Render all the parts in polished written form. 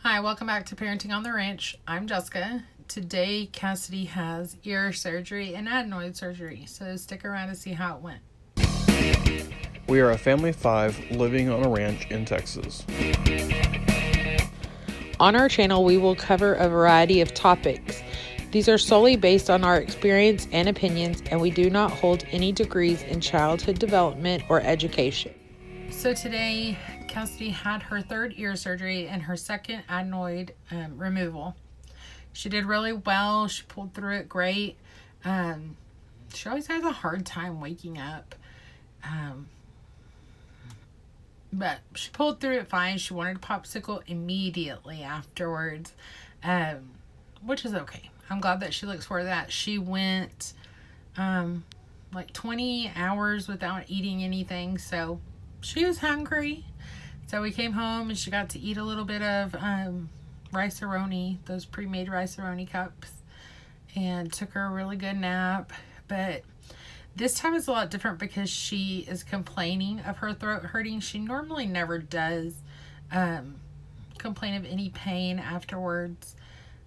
Hi, welcome back to Parenting on the Ranch. I'm Jessica. Today, Cassidy has ear surgery and adenoid surgery, so stick around to see how it went. We are a family of 5 living on a ranch in Texas. On our channel, we will cover a variety of topics. These are solely based on our experience and opinions, and we do not hold any degrees in childhood development or education. So today, Cassidy had her third ear surgery and her second adenoid removal. She did really well. She pulled through it great. She always has a hard time waking up. But she pulled through it fine. She wanted a popsicle immediately afterwards, which is okay. I'm glad that she looks forward to that. She went like 20 hours without eating anything, so she was hungry. So we came home and she got to eat a little bit of rice-a-roni, those pre-made rice-a-roni cups, and took her a really good nap. But this time is a lot different because she is complaining of her throat hurting. She normally never does complain of any pain afterwards,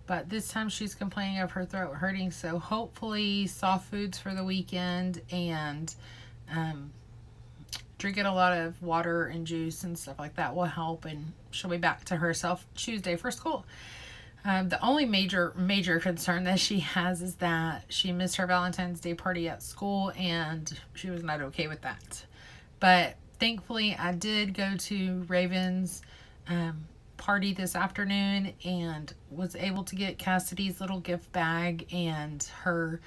but this time she's complaining of her throat hurting. So hopefully soft foods for the weekend and drinking a lot of water and juice and stuff like that will help, and she'll be back to herself Tuesday for school. The only major concern that she has is that she missed her Valentine's Day party at school, and she was not okay with that. But thankfully, I did go to Raven's party this afternoon and was able to get Cassidy's little gift bag and her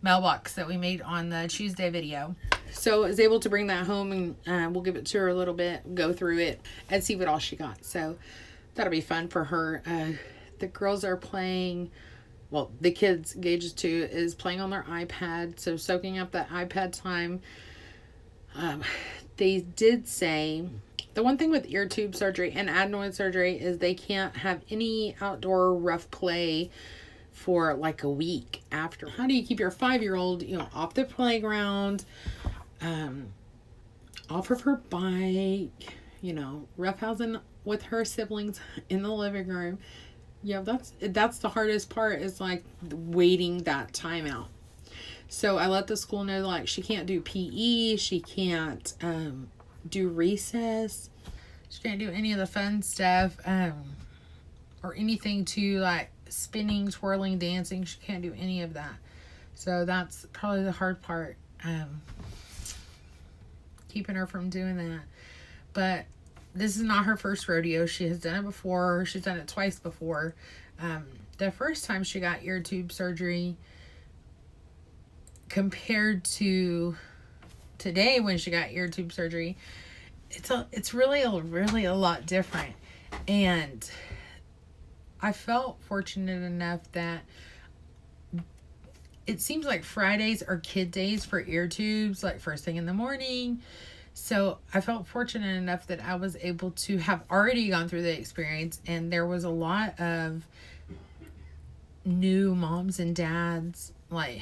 mailbox that we made on the Tuesday video. So I was able to bring that home, and we'll give it to her a little bit, go through it, and see what all she got. So that'll be fun for her. The girls are playing, well, the kids, Gage's 2, is playing on their iPad, so soaking up that iPad time. They did say, the one thing with ear tube surgery and adenoid surgery is they can't have any outdoor rough play for like a week after. How do you keep your 5-year-old, off the playground, off of her bike, roughhousing with her siblings in the living room? Yeah, that's the hardest part, is like waiting that time out. So I let the school know, like, she can't do PE, she can't do recess, she can't do any of the fun stuff, or anything to like spinning, twirling, dancing. She can't do any of that. So that's probably the hard part, keeping her from doing that. But this is not her first rodeo. She has done it before. She's done it twice before. The first time she got ear tube surgery compared to today when she got ear tube surgery, it's really a lot different. And I felt fortunate enough that it seems like Fridays are kid days for ear tubes, like first thing in the morning. So I felt fortunate enough that I was able to have already gone through the experience, and there was a lot of new moms and dads, like,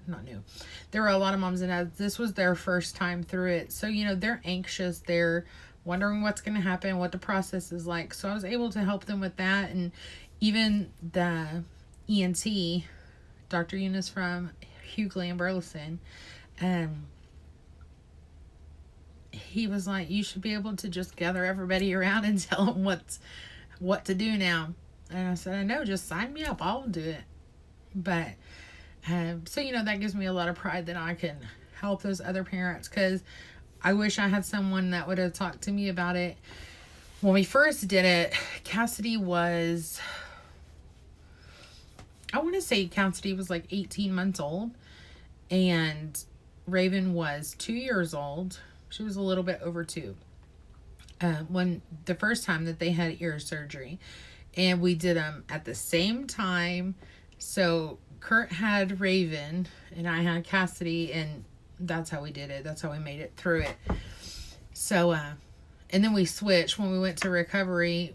not new. There were a lot of moms and dads. This was their first time through it. So, they're anxious. They're wondering what's going to happen, what the process is like. So I was able to help them with that. And even the ENT, Dr. Eunice from Hughley and Burleson, he was like, you should be able to just gather everybody around and tell them what to do now. And I said, I know, just sign me up, I'll do it. But so that gives me a lot of pride that I can help those other parents, because I wish I had someone that would have talked to me about it when we first did it. Cassidy was, I want to say Cassidy was like 18 months old, and Raven was 2 years old. She was a little bit over 2 when the first time that they had ear surgery, and we did them at the same time. So Kurt had Raven and I had Cassidy, and that's how we did it. That's how we made it through it. So and then we switched when we went to recovery.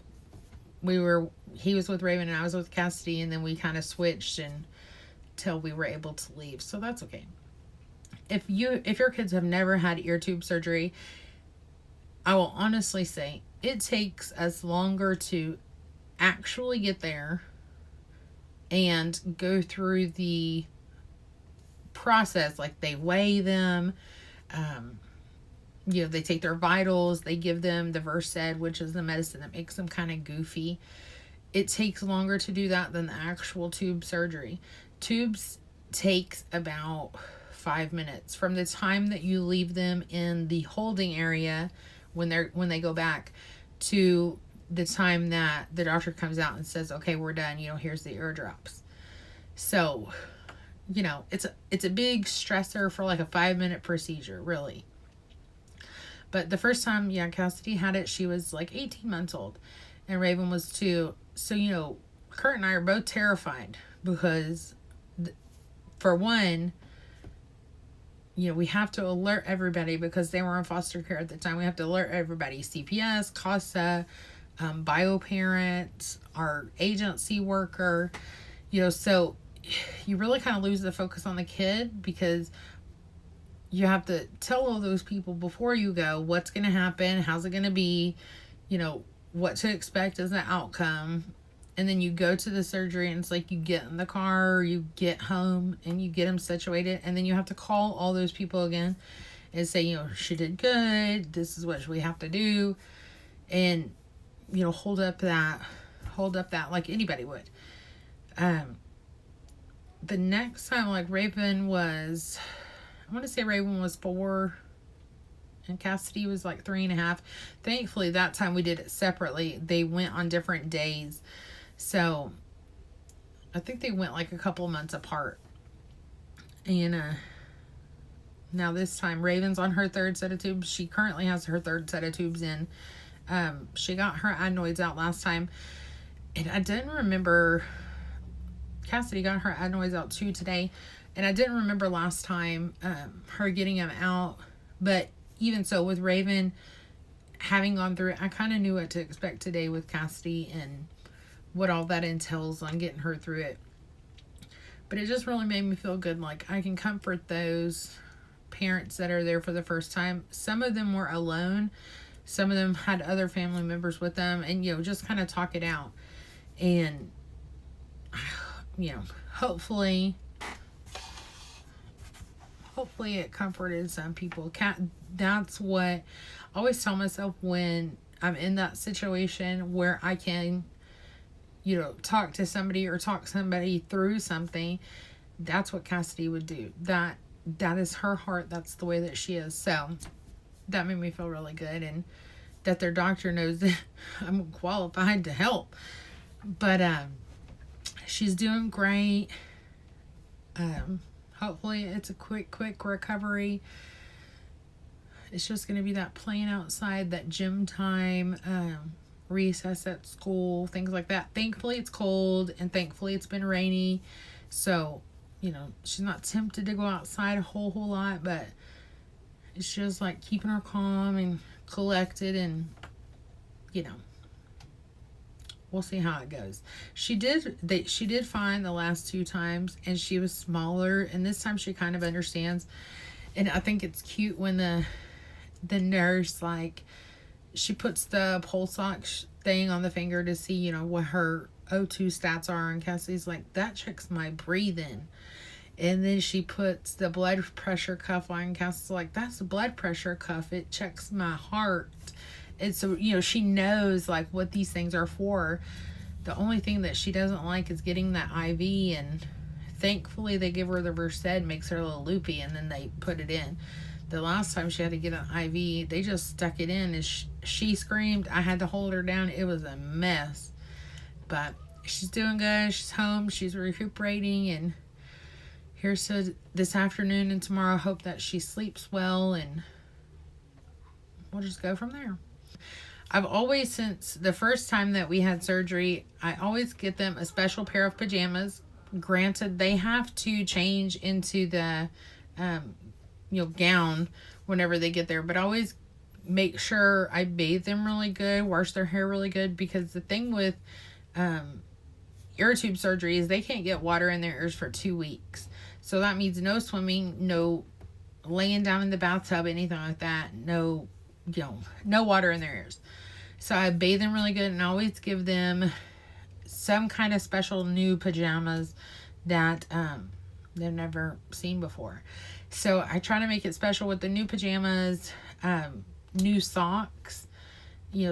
He was with Raven and I was with Cassidy, and then we kind of switched until we were able to leave. So that's okay. If your kids have never had ear tube surgery, I will honestly say it takes us longer to actually get there and go through the process. Like, they weigh them, they take their vitals, they give them the Versed, which is the medicine that makes them kind of goofy. It takes longer to do that than the actual tube surgery. Tubes takes about 5 minutes from the time that you leave them in the holding area when they go back to the time that the doctor comes out and says, okay, we're done, here's the eardrops. So, it's a big stressor for like a 5-minute procedure, really. But the first time, Cassidy had it, she was like 18 months old, and Raven was 2. So, Kurt and I are both terrified because, for one, we have to alert everybody because they were in foster care at the time. We have to alert everybody: CPS, CASA, bio parents, our agency worker. So you really kind of lose the focus on the kid because you have to tell all those people before you go what's going to happen, how's it going to be, what to expect as an outcome. And then you go to the surgery and it's like you get in the car, you get home, and you get them situated. And then you have to call all those people again and say, she did good. This is what we have to do. And, hold up that like anybody would. The next time, like, Raven was 4 and Cassidy was like 3.5. Thankfully, that time we did it separately. They went on different days. So, I think they went like a couple months apart. And now this time, Raven's on her 3rd set of tubes. She currently has her 3rd set of tubes in. She got her adenoids out last time. And I didn't remember... Cassidy got her adenoids out too today. And I didn't remember last time her getting them out. But even so, with Raven having gone through it, I kind of knew what to expect today with Cassidy and what all that entails on getting her through it. But it just really made me feel good. Like, I can comfort those parents that are there for the first time. Some of them were alone. Some of them had other family members with them. And, just kind of talk it out. And, hopefully it comforted some people. That's what I always tell myself when I'm in that situation where I can, talk to somebody or talk somebody through something. That's what Cassidy would do. That is her heart. That's the way that she is. So that made me feel really good, and that their doctor knows that I'm qualified to help. But she's doing great. Hopefully it's a quick recovery. It's just going to be that playing outside, that gym time, recess at school, things like that. Thankfully it's cold, and thankfully it's been rainy. So, she's not tempted to go outside a whole lot, but it's just like keeping her calm and collected, and, we'll see how it goes. She did fine the last 2 times, and she was smaller, and this time she kind of understands. And I think it's cute when the nurse, like, she puts the pulse ox thing on the finger to see, what her O2 stats are, and Cassidy's like, that checks my breathing. And then she puts the blood pressure cuff on, and Cassidy's like, that's a blood pressure cuff, it checks my heart. And so, she knows, like, what these things are for. The only thing that she doesn't like is getting that IV, and thankfully they give her the Versed, makes her a little loopy, and then they put it in. The last time she had to get an IV, they just stuck it in, and she screamed. I had to hold her down. It was a mess. But she's doing good. She's home. She's recuperating, and here's to this afternoon and tomorrow. I hope that she sleeps well, and we'll just go from there. I've always, since the first time that we had surgery, I always get them a special pair of pajamas. Granted, they have to change into the, gown whenever they get there. But I always make sure I bathe them really good, wash their hair really good. Because the thing with ear tube surgery is they can't get water in their ears for 2 weeks. So that means no swimming, no laying down in the bathtub, anything like that. No water in their ears. So I bathe them really good, and I always give them some kind of special new pajamas that they've never seen before. So I try to make it special with the new pajamas, new socks,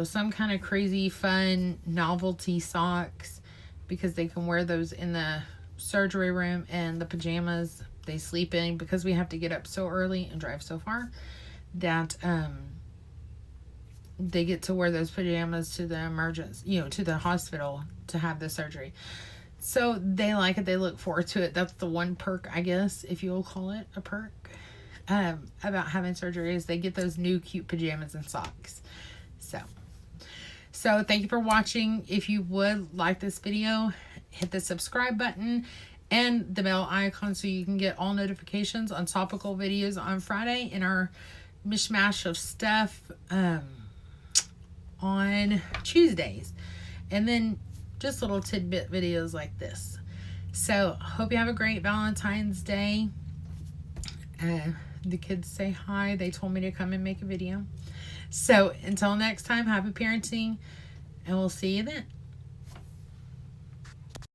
some kind of crazy fun novelty socks, because they can wear those in the surgery room, and the pajamas they sleep in, because we have to get up so early and drive so far that they get to wear those pajamas to the emergency, to the hospital to have the surgery. So they like it. They look forward to it. That's the one perk, I guess, if you'll call it a perk, about having surgery, is they get those new cute pajamas and socks. So thank you for watching. If you would like this video, hit the subscribe button and the bell icon so you can get all notifications on topical videos on Friday and our mishmash of stuff on Tuesdays. And then just little tidbit videos like this. So hope you have a great Valentine's Day. The kids say hi. They told me to come and make a video. So until next time, happy parenting, and we'll see you then.